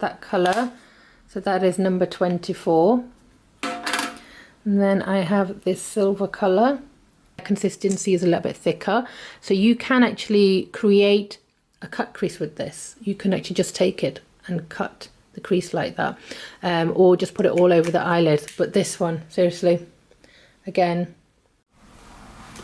that colour, so that is number 24. And then I have this silver colour. Consistency is a little bit thicker, so you can actually create a cut crease with this. You can actually just take it and cut the crease like that, or just put it all over the eyelid. But this one, seriously, again.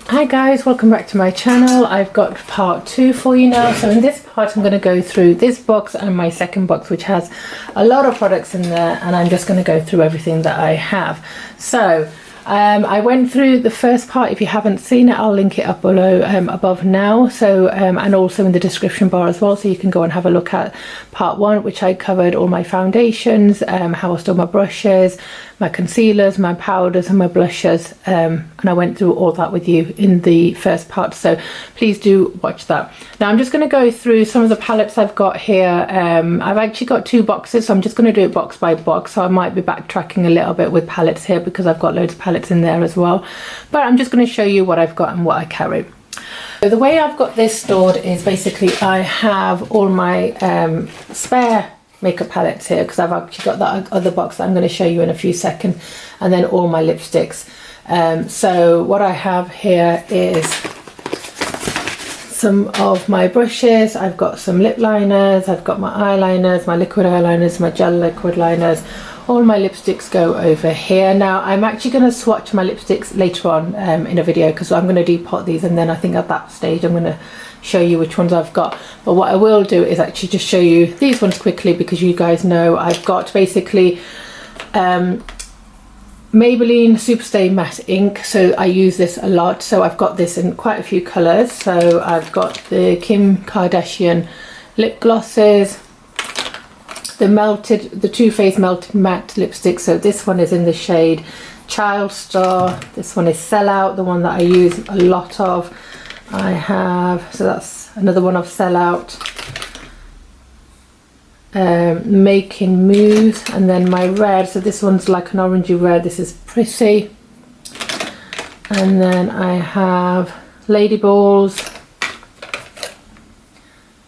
Hi guys, welcome back to my channel. I've got part 2 for you now. So in this part I'm going to go through this box and my second box, which has a lot of products in there, and I'm just going to go through everything that I have. So I went through the first part. If you haven't seen it, I'll link it up below, above now, so and also in the description bar as well, so you can go and have a look at part 1, which I covered all my foundations, how I store my brushes, my concealers, my powders and my blushes, and I went through all that with you in the first part, so please do watch that. Now I'm just going to go through some of the palettes I've got here. I've actually got 2 boxes, so I'm just going to do it box by box, so I might be backtracking a little bit with palettes here because I've got loads of palettes in there as well, but I'm just going to show you what I've got and what I carry. So the way I've got this stored is basically I have all my spare makeup palettes here, because I've actually got that other box that I'm going to show you in a few seconds, and then all my lipsticks. So what I have here is some of my brushes. I've got some lip liners, I've got my eyeliners, my liquid eyeliners, my gel liquid liners. All my lipsticks go over here. Now I'm actually going to swatch my lipsticks later on in a video, because I'm going to depot these, and then I think at that stage I'm going to show you which ones I've got. But what I will do is actually just show you these ones quickly, because you guys know I've got basically Maybelline Superstay Matte Ink, so I use this a lot. So I've got this in quite a few colours. So I've got the Kim Kardashian lip glosses, the Too Faced Melted Matte lipstick. So this one is in the shade Child Star. This one is Sell Out, the one that I use a lot of. I have, so that's another one of Sell Out. Making Move, and then my red, so this one's like an orangey red, this is Prissy. And then I have Lady Balls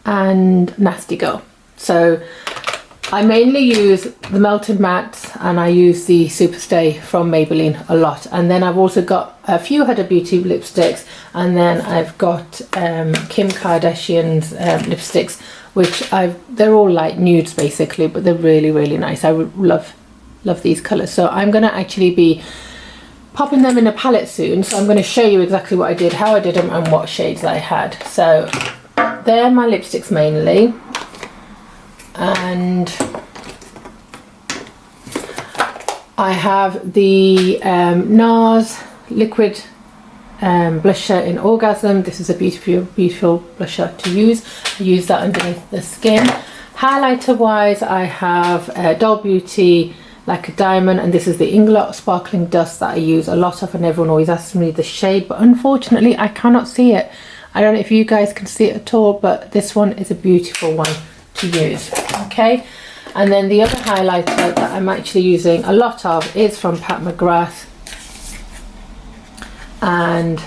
and Nasty Girl. So I mainly use the Melted Matte, and I use the Superstay from Maybelline a lot. And then I've also got a few Huda Beauty lipsticks, and then I've got Kim Kardashian's lipsticks, which they're all like nudes basically, but they're really, really nice. I love these colours. So I'm going to actually be popping them in a palette soon. So I'm going to show you exactly what I did, how I did them, and what shades I had. So they're my lipsticks mainly. And I have the NARS liquid blusher in Orgasm. This is a beautiful blusher to use. I use that underneath the skin. Highlighter wise, I have Doll Beauty Like a Diamond, and this is the Inglot Sparkling Dust that I use a lot of, and everyone always asks me the shade, but unfortunately I cannot see it. I don't know if you guys can see it at all, but this one is a beautiful one to use. Okay, and then the other highlighter that I'm actually using a lot of is from Pat McGrath, and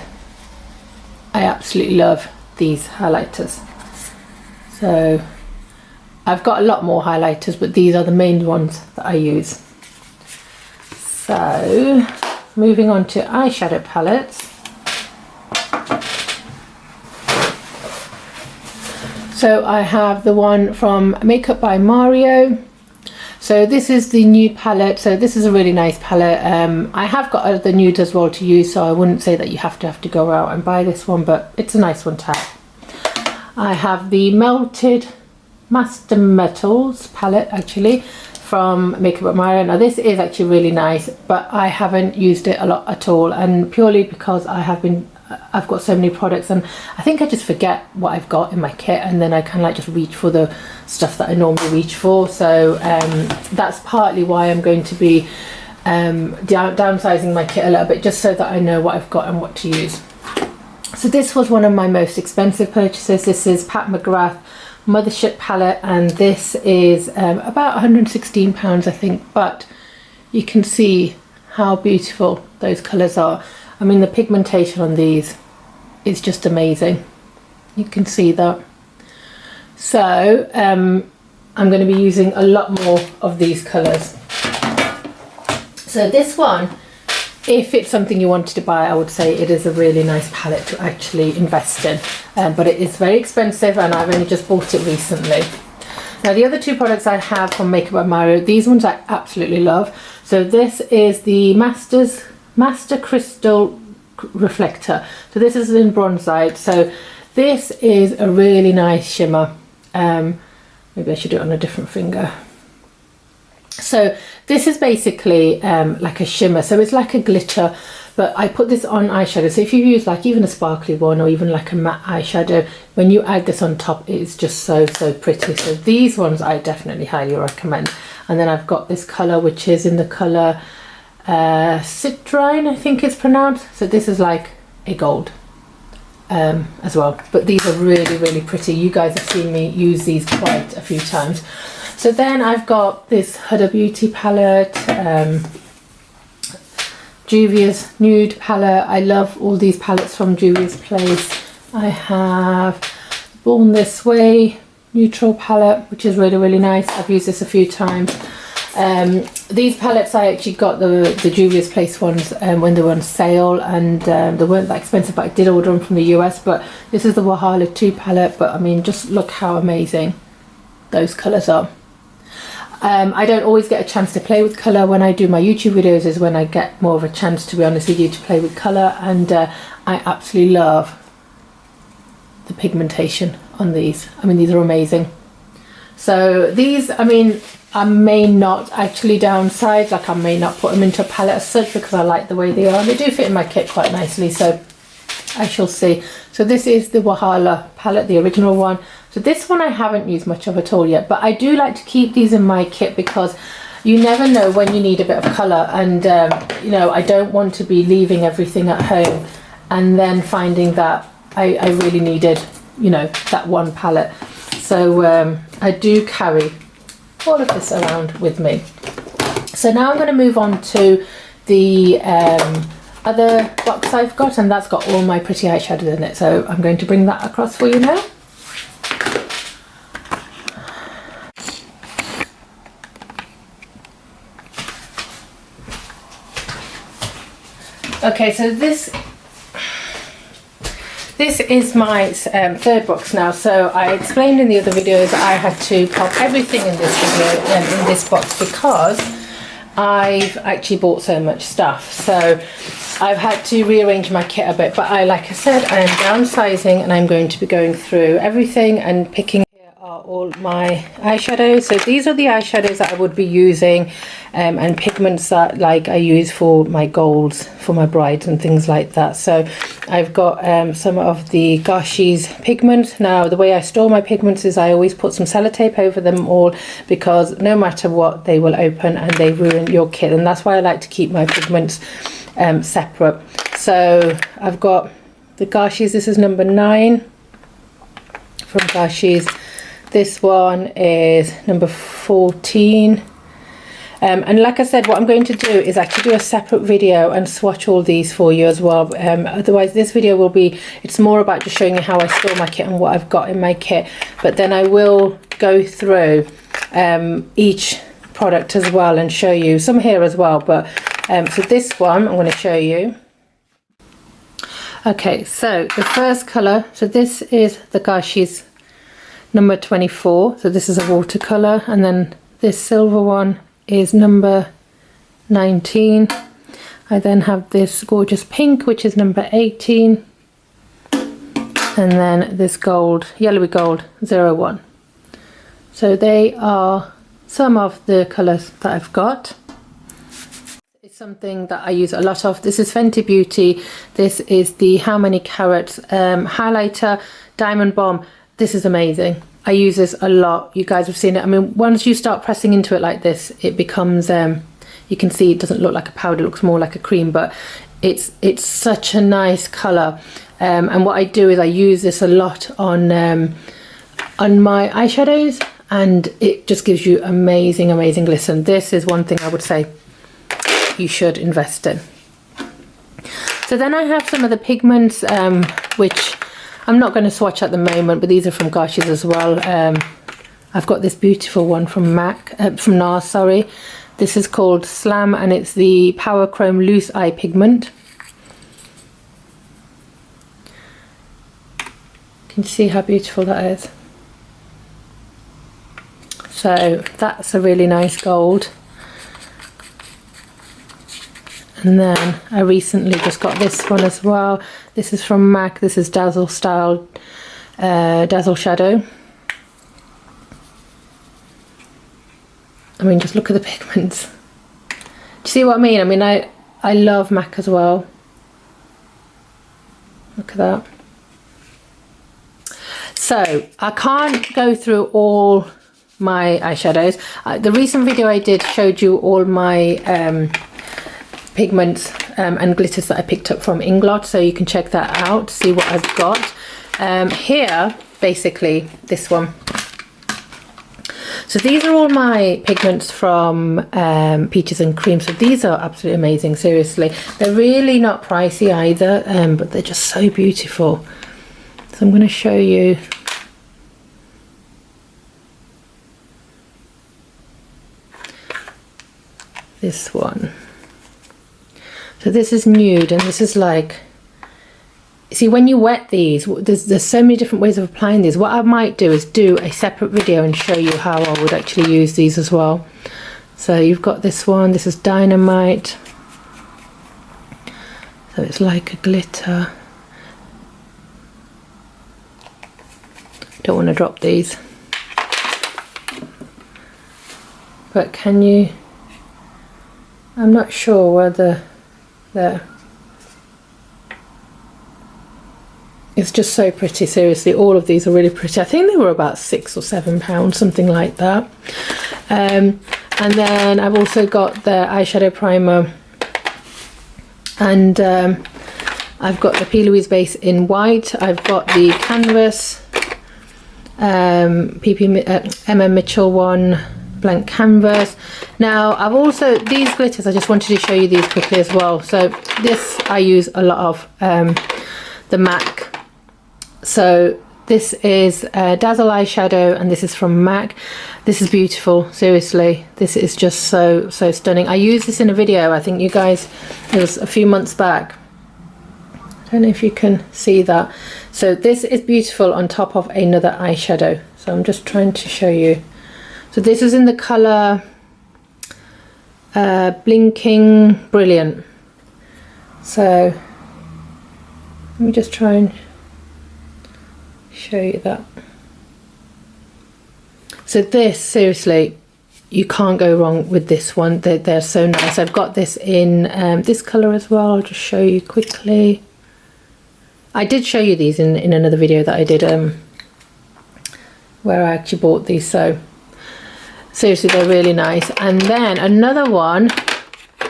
I absolutely love these highlighters. So I've got a lot more highlighters, but these are the main ones that I use. So moving on to eyeshadow palettes. So I have the one from Makeup by Mario. So this is the nude palette. So this is a really nice palette. I have got other nudes as well to use, so I wouldn't say that you have to go out and buy this one, but it's a nice one to have. I have the Melted Master Metals palette actually from Makeup by Mario. Now this is actually really nice, but I haven't used it a lot at all, and purely because I've got so many products, and I think I just forget what I've got in my kit, and then I kind of like just reach for the stuff that I normally reach for. So that's partly why I'm going to be downsizing my kit a little bit, just so that I know what I've got and what to use. So this was one of my most expensive purchases. This is Pat McGrath Mothership palette, and this is about £116 I think, but you can see how beautiful those colours are. I mean, the pigmentation on these is just amazing. You can see that. So I'm going to be using a lot more of these colours. So this one, if it's something you wanted to buy, I would say it is a really nice palette to actually invest in, but it is very expensive and I've only just bought it recently. Now the other two products I have from Makeup by Mario, these ones I absolutely love. So this is the Master Crystal Reflector. So this is in Bronzite. So this is a really nice shimmer. Maybe I should do it on a different finger. So this is basically like a shimmer, so it's like a glitter, but I put this on eyeshadow. So if you use like even a sparkly one or even like a matte eyeshadow, when you add this on top, it's just so pretty. So these ones I definitely highly recommend. And then I've got this colour, which is in the colour Citrine, I think it's pronounced. So this is like a gold as well, but these are really pretty. You guys have seen me use these quite a few times. So then I've got this Huda Beauty palette, Juvia's Nude palette. I love all these palettes from Juvia's Place. I have Born This Way neutral palette, which is really nice. I've used this a few times. These palettes I actually got the Juvia's Place ones when they were on sale, and they weren't that expensive, but I did order them from the US. But this is the Wahala 2 palette, but I mean, just look how amazing those colours are. I don't always get a chance to play with colour. When I do my YouTube videos is when I get more of a chance, to be honest with you, to play with colour, and I absolutely love the pigmentation on these. I mean, these are amazing. So these, I mean, I may not actually downsize, like I may not put them into a palette as such, because I like the way they are. They do fit in my kit quite nicely, so I shall see. So this is the Wahala palette, the original one. So this one I haven't used much of at all yet, but I do like to keep these in my kit because you never know when you need a bit of colour, and you know, I don't want to be leaving everything at home and then finding that I really needed, you know, that one palette. So I do carry all of this around with me. So now I'm going to move on to the other box I've got, and that's got all my pretty eyeshadows in it. So I'm going to bring that across for you now. Okay, so this is my third box now. So I explained in the other videos I had to pop everything in this video in this box because I've actually bought so much stuff. So I've had to rearrange my kit a bit, but like I said, I am downsizing and I'm going to be going through everything and picking. Here are all my eyeshadows. So these are the eyeshadows that I would be using, and pigments that like I use for my golds for my brides and things like that. So I've got some of the Garci's pigment. Now the way I store my pigments is I always put some sellotape over them all, because no matter what, they will open and they ruin your kit, and that's why I like to keep my pigments separate. So I've got the Garci's, this is number 9 from Garci's. This one is number 14. And like I said, what I'm going to do is actually do a separate video and swatch all these for you as well. Otherwise this video will be, it's more about just showing you how I store my kit and what I've got in my kit. But then I will go through each product as well and show you some here as well. But so this one I'm going to show you. Okay, so the first colour, so this is the Garci's number 24. So this is a watercolour, and then this silver one is number 19. I then have this gorgeous pink, which is number 18, and then this gold, yellowy gold, 01. So they are some of the colours that I've got. It's something that I use a lot of. This is Fenty Beauty. This is the How Many Carats highlighter, Diamond Bomb. This is amazing. I use this a lot. You guys have seen it. I mean, once you start pressing into it like this, it becomes, you can see it doesn't look like a powder, it looks more like a cream, but it's such a nice colour. And what I do is I use this a lot on my eyeshadows, and it just gives you amazing glisten. This is one thing I would say you should invest in. So then I have some of the pigments, which I'm not going to swatch at the moment, but these are from Garci's as well. I've got this beautiful one from MAC, from NARS, sorry. This is called Slam, and it's the Power Chrome Loose Eye Pigment. Can you see how beautiful that is? So that's a really nice gold. And then I recently just got this one as well. This is from MAC. This is Dazzle Style Dazzle Shadow. I mean, just look at the pigments. Do you see what I mean? I mean, I love MAC as well. Look at that. So I can't go through all my eyeshadows. The recent video I did showed you all my pigments and glitters that I picked up from Inglot, so you can check that out, see what I've got. Here, basically, this one. So these are all my pigments from Peaches and Cream. So these are absolutely amazing, seriously. They're really not pricey either, but they're just so beautiful. So I'm going to show you. This one. So this is nude, and this is like, see, when you wet these, there's so many different ways of applying these. What I might do is do a separate video and show you how I would actually use these as well. So you've got this one, this is Dynamite. So it's like a glitter. Don't want to drop these. But can you, I'm not sure whether there. It's just so pretty, seriously. All of these are really pretty. I think they were about £6 or £7, something like that. And then I've also got the eyeshadow primer, and I've got the P. Louise base in white. I've got the canvas MM Mitchell one, blank canvas. Now I've also, these glitters, I just wanted to show you these quickly as well. So this I use a lot of, the MAC. So this is Dazzle Eyeshadow, and this is from MAC. This is beautiful, seriously. This is just so stunning. I used this in a video, I think you guys, it was a few months back. I don't know if you can see that. So this is beautiful on top of another eyeshadow. So I'm just trying to show you. So this is in the colour Blinking Brilliant. So let me just try and show you that. So this, seriously, you can't go wrong with this one. They're so nice. I've got this in this colour as well. I'll just show you quickly. I did show you these in another video that I did where I actually bought these. So seriously, they're really nice. And then another one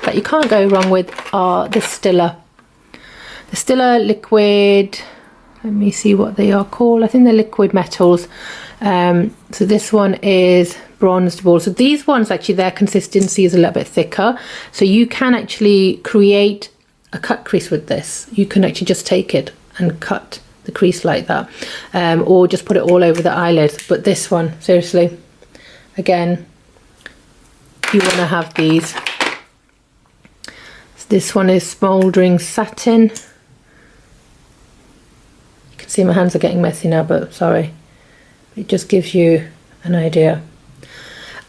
that you can't go wrong with are the Stila. The Stila liquid, let me see what they are called. I think they're liquid metals. So this one is bronzed ball. So these ones, actually, their consistency is a little bit thicker. So you can actually create a cut crease with this. You can actually just take it and cut the crease like that. Or just put it all over the eyelid. But this one, seriously, again, you want to have these. So this one is Smouldering Satin. See, my hands are getting messy now, but sorry. It just gives you an idea.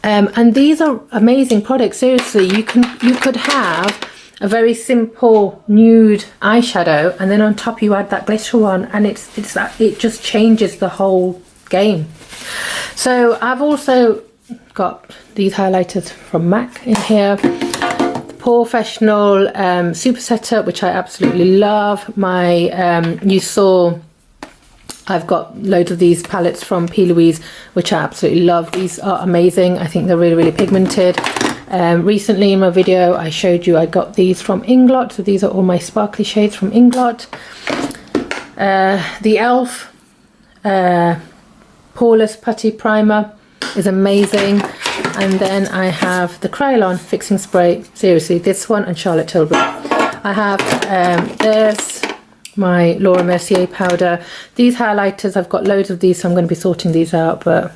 And these are amazing products. Seriously, you could have a very simple nude eyeshadow, and then on top you add that glitter one, and it just changes the whole game. So I've also got these highlighters from MAC in here. The Professional Super Setup, which I absolutely love. My you saw, I've got loads of these palettes from P. Louise, which I absolutely love. These are amazing. I think they're really pigmented. Recently in my video I showed you I got these from Inglot. So these are all my sparkly shades from Inglot. The e.l.f. Poreless Putty Primer is amazing. And then I have the Kryolan Fixing Spray. Seriously, this one, and Charlotte Tilbury. I have there's my Laura Mercier powder. These highlighters, I've got loads of these, so I'm going to be sorting these out, but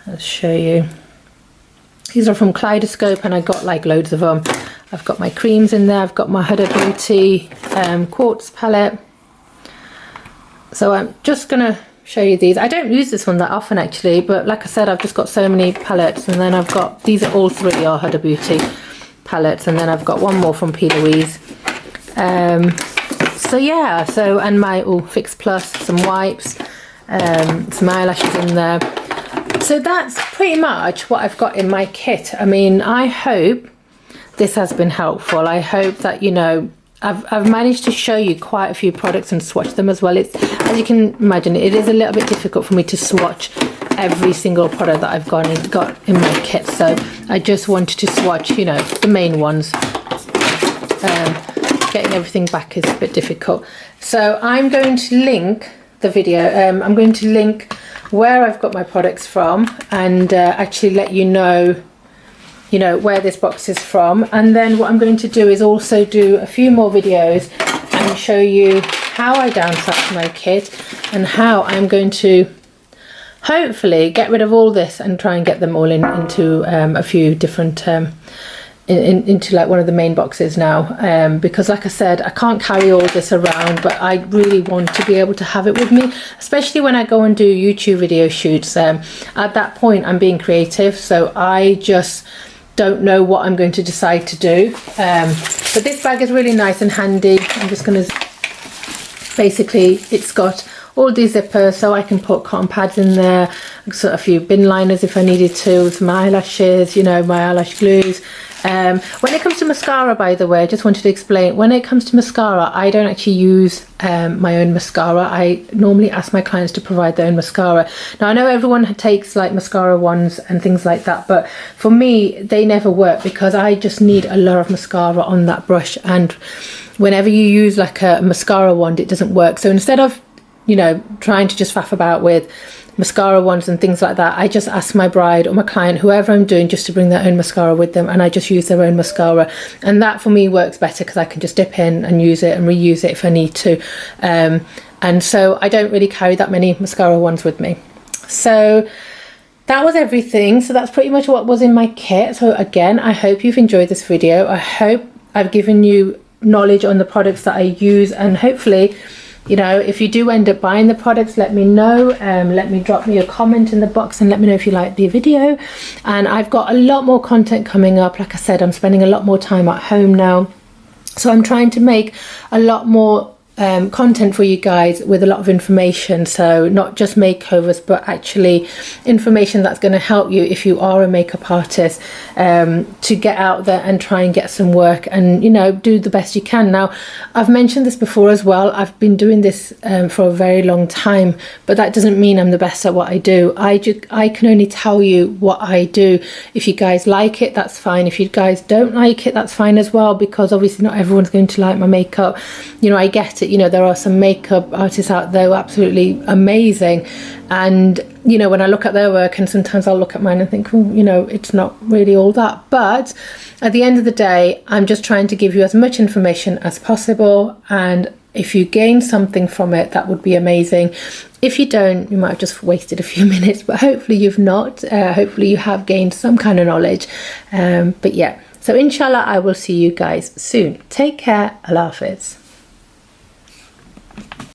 Let's show you. These are from Kaleidoscope and I got like loads of them. I've got my creams in there. I've got my Huda Beauty quartz palette. So I'm just gonna show you these. I don't use this one that often actually, but like I said, I've just got so many palettes, and then I've got, these are all three are Huda Beauty palettes, and then I've got one more from P. Louise. So yeah, so, and my Fix Plus, some wipes, some eyelashes in there. So that's pretty much what I've got in my kit. I mean, I hope this has been helpful. I hope that, you know, I've managed to show you quite a few products and swatch them as well. It's, as you can imagine, it is a little bit difficult for me to swatch every single product that I've got in my kit. So I just wanted to swatch, you know, the main ones. Getting everything back is a bit difficult. So I'm going to link the video. I'm going to link where I've got my products from, and actually let you know where this box is from. And then what I'm going to do is also do a few more videos and show you how I downsize my kit and how I'm going to hopefully get rid of all this and try and get them all into a few different into like one of the main boxes now, because like I said, I can't carry all this around, but I really want to be able to have it with me, especially when I go and do YouTube video shoots. At that point I'm being creative, so I just don't know what I'm going to decide to do. But this bag is really nice and handy. I'm just going to, basically it's got all these zippers, so I can put cotton pads in there, sort of a few bin liners if I needed to, some eyelashes, you know, my eyelash glues. When it comes to mascara, by the way, I just wanted to explain, when it comes to mascara, I don't actually use my own mascara. I normally ask my clients to provide their own mascara. Now I know everyone takes like mascara wands and things like that, but for me they never work because I just need a lot of mascara on that brush, and whenever you use like a mascara wand it doesn't work. So instead of, you know, trying to just faff about with mascara wands and things like that, I just ask my bride or my client, whoever I'm doing, just to bring their own mascara with them, and I just use their own mascara, and that for me works better because I can just dip in and use it and reuse it if I need to. And so I don't really carry that many mascara wands with me. So that was everything. So that's pretty much what was in my kit. So again, I hope you've enjoyed this video. I hope I've given you knowledge on the products that I use, and hopefully, you know, if you do end up buying the products, let me know. Let me drop me a comment in the box and let me know if you like the video. And I've got a lot more content coming up. Like I said, I'm spending a lot more time at home now, so I'm trying to make a lot more content for you guys with a lot of information. So not just makeovers, but actually information that's going to help you if you are a makeup artist, to get out there and try and get some work and, you know, do the best you can. Now I've mentioned this before as well, I've been doing this for a very long time, but that doesn't mean I'm the best at what I do. I can only tell you what I do. If you guys like it, that's fine. If you guys don't like it, that's fine as well, because obviously not everyone's going to like my makeup. You know, I get it. You know, there are some makeup artists out there who are absolutely amazing, and you know, when I look at their work, and sometimes I'll look at mine and think, well, you know, it's not really all that. But at the end of the day, I'm just trying to give you as much information as possible, and if you gain something from it, that would be amazing. If you don't, you might have just wasted a few minutes, but hopefully you've not. Hopefully you have gained some kind of knowledge. But yeah, so inshallah I will see you guys soon. Take care. Allah Hafiz.